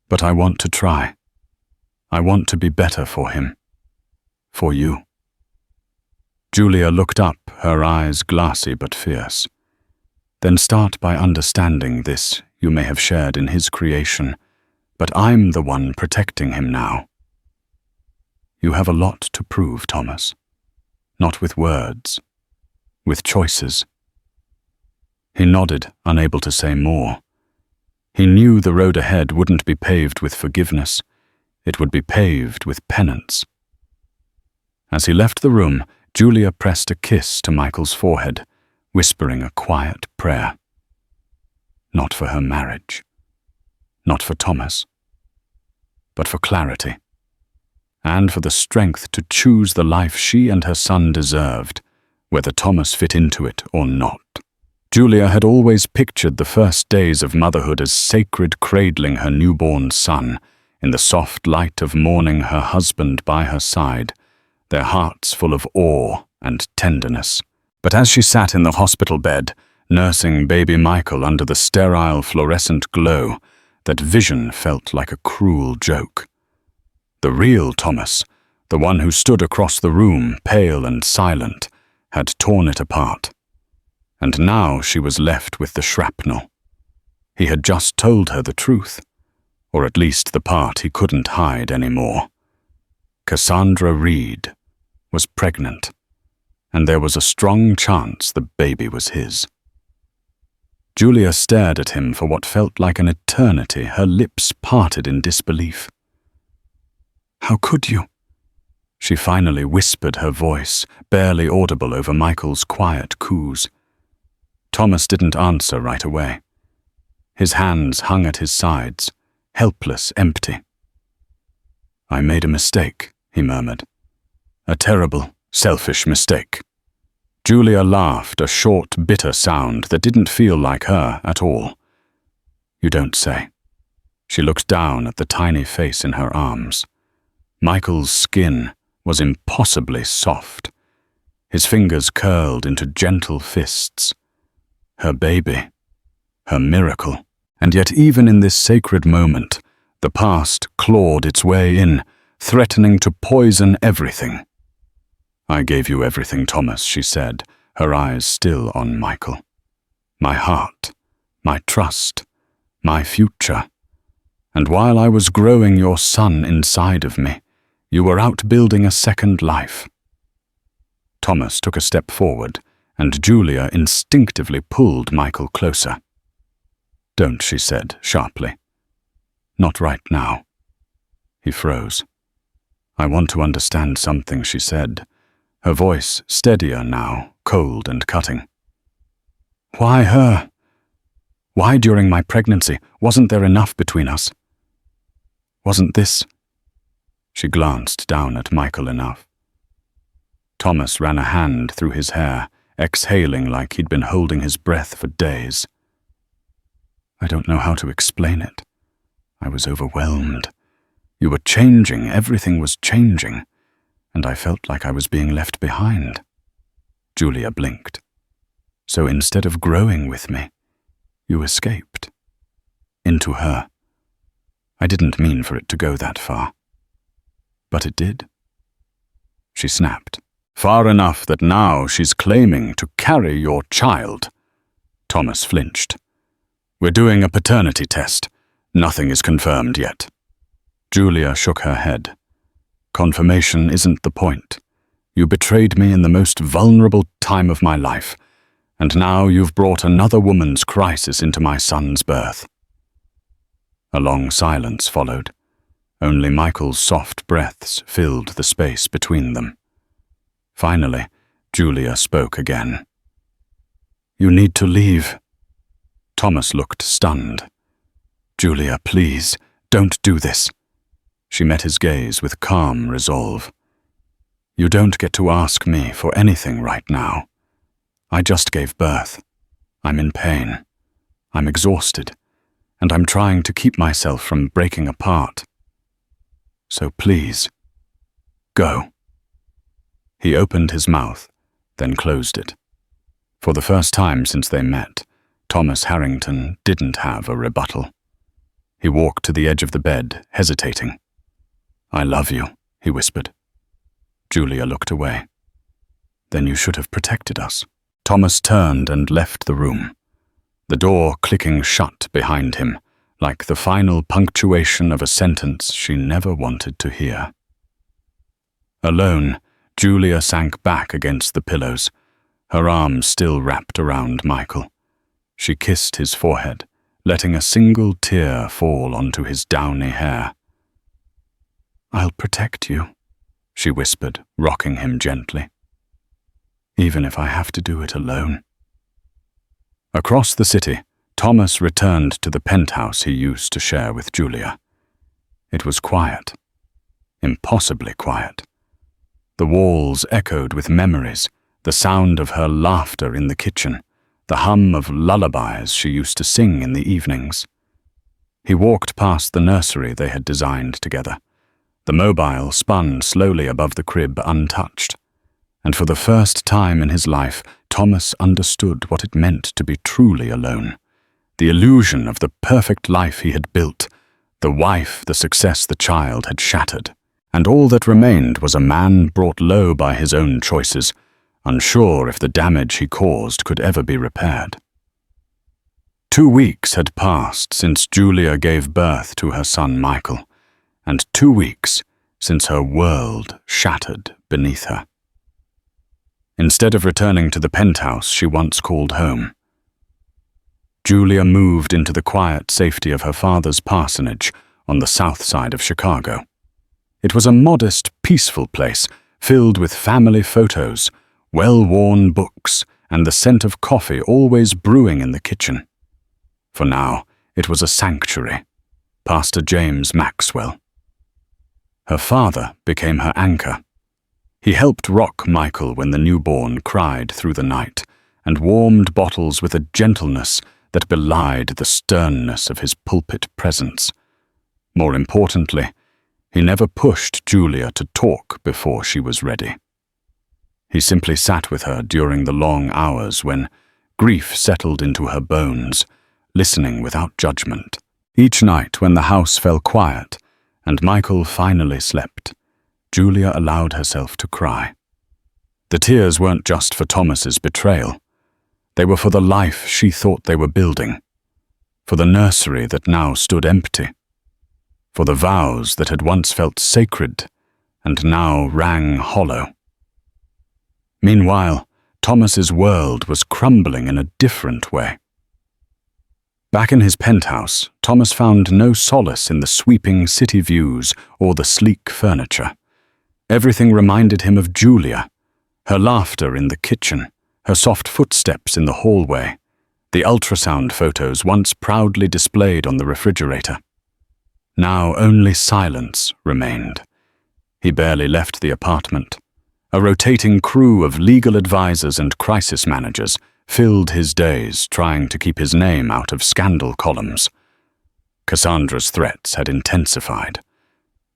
But I want to try. I want to be better for him. For you. Julia looked up, her eyes glassy but fierce. Then start by understanding this you may have shared in his creation, but I'm the one protecting him now. You have a lot to prove, Thomas. Not with words, with choices. He nodded, unable to say more. He knew the road ahead wouldn't be paved with forgiveness. It would be paved with penance. As he left the room, Julia pressed a kiss to Michael's forehead, whispering a quiet prayer. Not for her marriage. Not for Thomas. But for clarity. And for the strength to choose the life she and her son deserved, whether Thomas fit into it or not. Julia had always pictured the first days of motherhood as sacred, cradling her newborn son, in the soft light of mourning her husband by her side, their hearts full of awe and tenderness. But as she sat in the hospital bed, nursing baby Michael under the sterile fluorescent glow, that vision felt like a cruel joke. The real Thomas, the one who stood across the room, pale and silent, had torn it apart. And now she was left with the shrapnel. He had just told her the truth, or at least the part he couldn't hide anymore. Cassandra Reed was pregnant, and there was a strong chance the baby was his. Julia stared at him for what felt like an eternity, her lips parted in disbelief. How could you? She finally whispered, her voice barely audible over Michael's quiet coos. Thomas didn't answer right away. His hands hung at his sides, helpless, empty. I made a mistake, he murmured. A terrible, selfish mistake. Julia laughed, a short, bitter sound that didn't feel like her at all. You don't say. She looked down at the tiny face in her arms. Michael's skin was impossibly soft. His fingers curled into gentle fists. Her baby, her miracle. And yet even in this sacred moment, the past clawed its way in, threatening to poison everything. I gave you everything, Thomas, she said, her eyes still on Michael. My heart, my trust, my future. And while I was growing your son inside of me, you were out building a second life. Thomas took a step forward, and Julia instinctively pulled Michael closer. Don't, she said sharply. Not right now. He froze. I want to understand something, she said, her voice steadier now, cold and cutting. Why her? Why during my pregnancy wasn't there enough between us? Wasn't this? She glanced down at Michael enough. Thomas ran a hand through his hair, exhaling like he'd been holding his breath for days. I don't know how to explain it. I was overwhelmed. You were changing, everything was changing, and I felt like I was being left behind. Julia blinked. So instead of growing with me, you escaped. Into her. I didn't mean for it to go that far. But it did. She snapped. Far enough that now she's claiming to carry your child. Thomas flinched. We're doing a paternity test. Nothing is confirmed yet. Julia shook her head. Confirmation isn't the point. You betrayed me in the most vulnerable time of my life, and now you've brought another woman's crisis into my son's birth. A long silence followed. Only Michael's soft breaths filled the space between them. Finally, Julia spoke again. You need to leave. Thomas looked stunned. Julia, please, don't do this. She met his gaze with calm resolve. You don't get to ask me for anything right now. I just gave birth. I'm in pain. I'm exhausted, and I'm trying to keep myself from breaking apart. So please, go. He opened his mouth, then closed it. For the first time since they met, Thomas Harrington didn't have a rebuttal. He walked to the edge of the bed, hesitating. I love you, he whispered. Julia looked away. Then you should have protected us. Thomas turned and left the room, the door clicking shut behind him, like the final punctuation of a sentence she never wanted to hear. Alone, Julia sank back against the pillows, her arms still wrapped around Michael. She kissed his forehead, letting a single tear fall onto his downy hair. I'll protect you, she whispered, rocking him gently. Even if I have to do it alone. Across the city, Thomas returned to the penthouse he used to share with Julia. It was quiet. Impossibly quiet. The walls echoed with memories, the sound of her laughter in the kitchen, the hum of lullabies she used to sing in the evenings. He walked past the nursery they had designed together. The mobile spun slowly above the crib untouched, and for the first time in his life, Thomas understood what it meant to be truly alone. The illusion of the perfect life he had built, the wife, the success, the child had shattered, and all that remained was a man brought low by his own choices, unsure if the damage he caused could ever be repaired. 2 weeks had passed since Julia gave birth to her son Michael, and 2 weeks since her world shattered beneath her. Instead of returning to the penthouse she once called home, Julia moved into the quiet safety of her father's parsonage on the south side of Chicago. It was a modest, peaceful place filled with family photos, well-worn books, and the scent of coffee always brewing in the kitchen. For now, it was a sanctuary, Pastor James Maxwell. Her father became her anchor. He helped rock Michael when the newborn cried through the night, and warmed bottles with a gentleness that belied the sternness of his pulpit presence. More importantly, he never pushed Julia to talk before she was ready. He simply sat with her during the long hours when grief settled into her bones, listening without judgment. Each night when the house fell quiet and Michael finally slept, Julia allowed herself to cry. The tears weren't just for Thomas's betrayal. They were for the life she thought they were building, for the nursery that now stood empty, for the vows that had once felt sacred and now rang hollow. Meanwhile, Thomas's world was crumbling in a different way. Back in his penthouse, Thomas found no solace in the sweeping city views or the sleek furniture. Everything reminded him of Julia, her laughter in the kitchen, her soft footsteps in the hallway, the ultrasound photos once proudly displayed on the refrigerator. Now only silence remained. He barely left the apartment. A rotating crew of legal advisors and crisis managers filled his days trying to keep his name out of scandal columns. Cassandra's threats had intensified.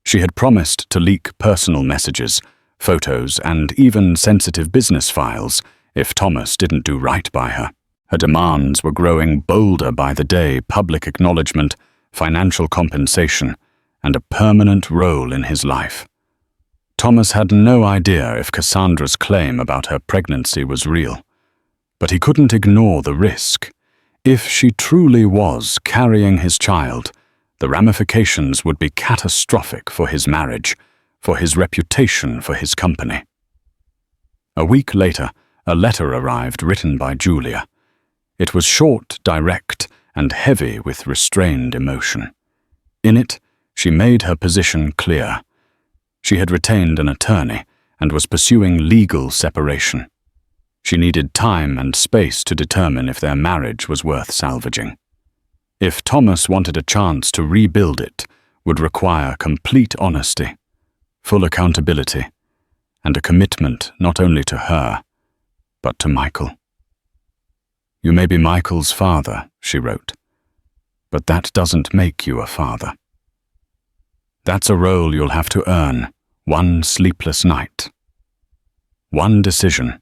She had promised to leak personal messages, photos, and even sensitive business files if Thomas didn't do right by her. Her demands were growing bolder by the day: public acknowledgement, financial compensation, and a permanent role in his life. Thomas had no idea if Cassandra's claim about her pregnancy was real, but he couldn't ignore the risk. If she truly was carrying his child, the ramifications would be catastrophic for his marriage, for his reputation, for his company. A week later, a letter arrived written by Julia. It was short, direct, and heavy with restrained emotion. In it, she made her position clear. She had retained an attorney and was pursuing legal separation. She needed time and space to determine if their marriage was worth salvaging. If Thomas wanted a chance to rebuild it, would require complete honesty, full accountability, and a commitment not only to her, but to Michael. "You may be Michael's father," she wrote, "but that doesn't make you a father. That's a role you'll have to earn, one sleepless night. One decision,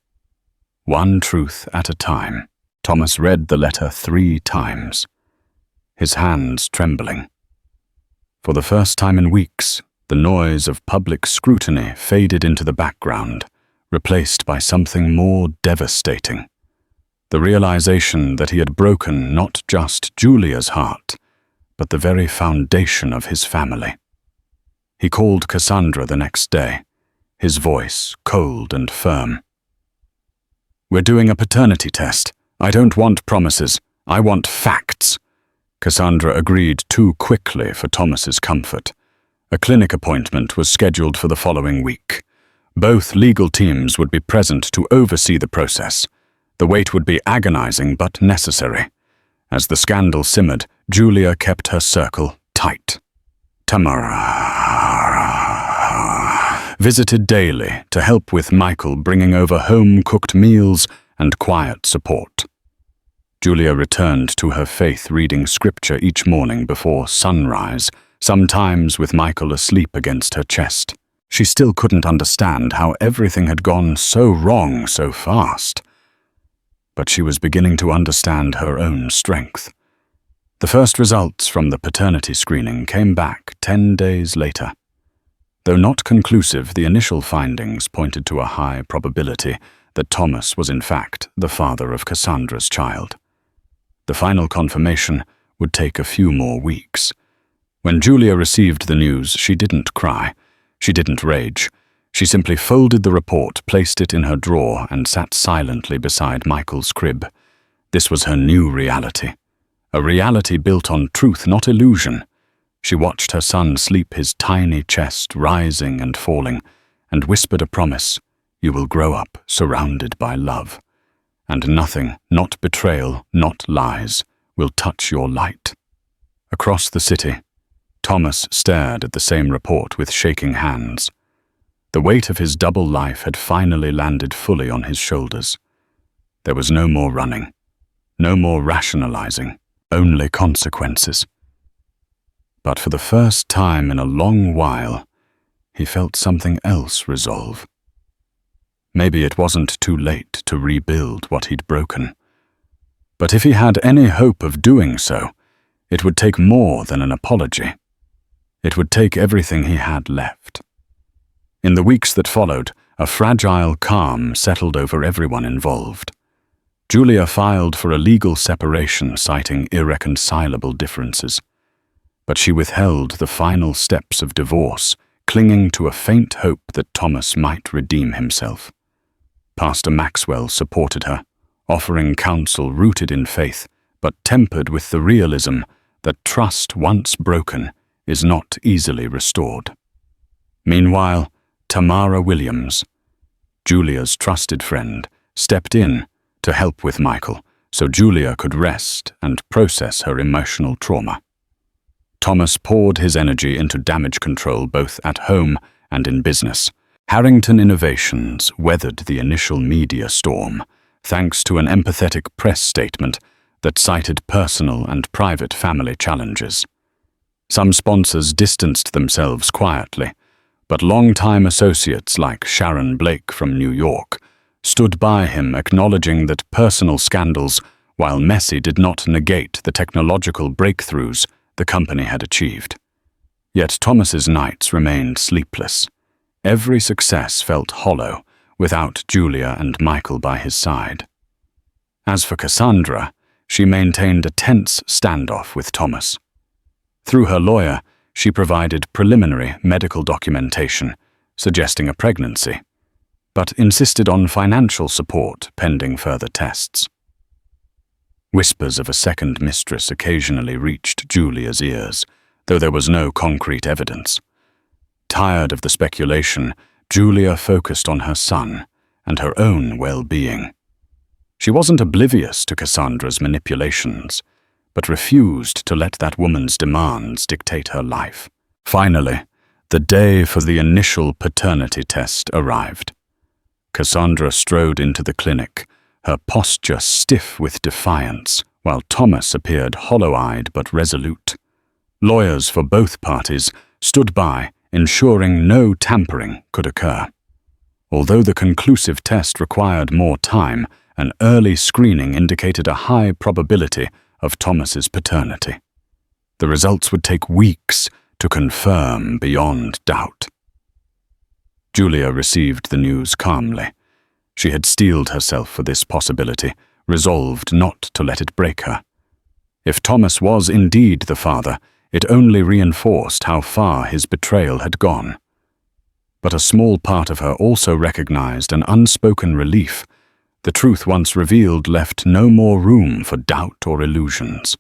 one truth at a time." Thomas read the letter 3 times, his hands trembling. For the first time in weeks, the noise of public scrutiny faded into the background, replaced by something more devastating. The realization that he had broken not just Julia's heart, but the very foundation of his family. He called Cassandra the next day, his voice cold and firm. "We're doing a paternity test. I don't want promises. I want facts." Cassandra agreed too quickly for Thomas's comfort. A clinic appointment was scheduled for the following week. Both legal teams would be present to oversee the process. The wait would be agonizing but necessary. As the scandal simmered, Julia kept her circle tight. Tamara visited daily to help with Michael bringing over home-cooked meals and quiet support. Julia returned to her faith, reading scripture each morning before sunrise, sometimes with Michael asleep against her chest. She still couldn't understand how everything had gone so wrong so fast. But she was beginning to understand her own strength. The first results from the paternity screening came back 10 days later. Though not conclusive, the initial findings pointed to a high probability that Thomas was in fact the father of Cassandra's child. The final confirmation would take a few more weeks. When Julia received the news, she didn't cry. She didn't rage. She simply folded the report, placed it in her drawer, and sat silently beside Michael's crib. This was her new reality. A reality built on truth, not illusion. She watched her son sleep, his tiny chest rising and falling, and whispered a promise: "You will grow up surrounded by love. And nothing, not betrayal, not lies, will touch your light." Across the city, Thomas stared at the same report with shaking hands. The weight of his double life had finally landed fully on his shoulders. There was no more running, no more rationalizing, only consequences. But for the first time in a long while, he felt something else resolve. Maybe it wasn't too late to rebuild what he'd broken. But if he had any hope of doing so, it would take more than an apology. It would take everything he had left. In the weeks that followed, a fragile calm settled over everyone involved. Julia filed for a legal separation, citing irreconcilable differences. But she withheld the final steps of divorce, clinging to a faint hope that Thomas might redeem himself. Pastor Maxwell supported her, offering counsel rooted in faith, but tempered with the realism that trust once broken is not easily restored. Meanwhile, Tamara Williams, Julia's trusted friend, stepped in to help with Michael so Julia could rest and process her emotional trauma. Thomas poured his energy into damage control both at home and in business. Harrington Innovations weathered the initial media storm, thanks to an empathetic press statement that cited personal and private family challenges. Some sponsors distanced themselves quietly, but longtime associates like Sharon Blake from New York stood by him, acknowledging that personal scandals, while messy, did not negate the technological breakthroughs the company had achieved. Yet Thomas's nights remained sleepless. Every success felt hollow without Julia and Michael by his side. As for Cassandra, she maintained a tense standoff with Thomas. Through her lawyer, she provided preliminary medical documentation suggesting a pregnancy, but insisted on financial support pending further tests. Whispers of a second mistress occasionally reached Julia's ears, though there was no concrete evidence. Tired of the speculation, Julia focused on her son and her own well-being. She wasn't oblivious to Cassandra's manipulations, but refused to let that woman's demands dictate her life. Finally, the day for the initial paternity test arrived. Cassandra strode into the clinic, her posture stiff with defiance, while Thomas appeared hollow-eyed but resolute. Lawyers for both parties stood by, ensuring no tampering could occur. Although the conclusive test required more time, an early screening indicated a high probability of Thomas's paternity. The results would take weeks to confirm beyond doubt. Julia received the news calmly. She had steeled herself for this possibility, resolved not to let it break her. If Thomas was indeed the father, it only reinforced how far his betrayal had gone. But a small part of her also recognized an unspoken relief. The truth once revealed left no more room for doubt or illusions.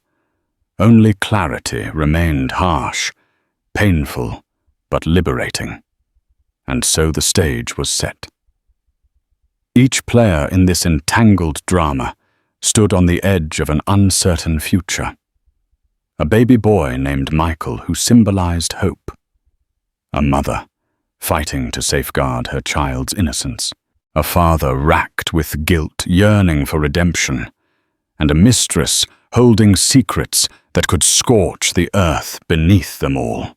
Only clarity remained, harsh, painful, but liberating. And so the stage was set. Each player in this entangled drama stood on the edge of an uncertain future. A baby boy named Michael who symbolized hope. A mother fighting to safeguard her child's innocence. A father racked with guilt, yearning for redemption. And a mistress holding secrets that could scorch the earth beneath them all.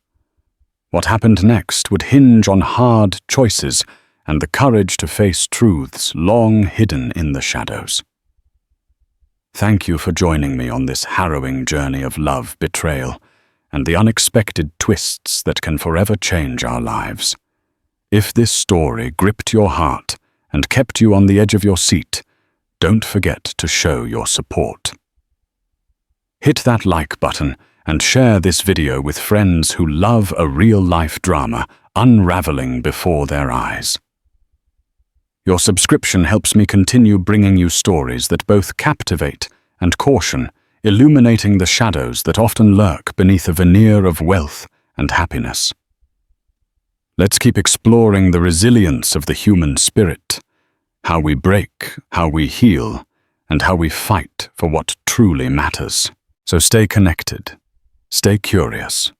What happened next would hinge on hard choices and the courage to face truths long hidden in the shadows. Thank you for joining me on this harrowing journey of love, betrayal, and the unexpected twists that can forever change our lives. If this story gripped your heart and kept you on the edge of your seat, don't forget to show your support. Hit that like button and share this video with friends who love a real-life drama unraveling before their eyes. Your subscription helps me continue bringing you stories that both captivate and caution, illuminating the shadows that often lurk beneath a veneer of wealth and happiness. Let's keep exploring the resilience of the human spirit, how we break, how we heal, and how we fight for what truly matters. So stay connected, stay curious,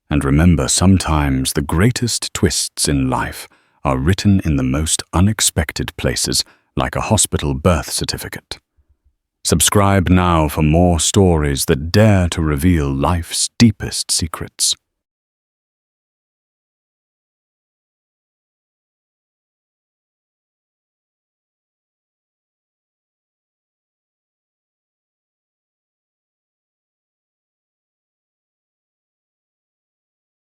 and remember, sometimes the greatest twists in life are written in the most unexpected places, like a hospital birth certificate. Subscribe now for more stories that dare to reveal life's deepest secrets.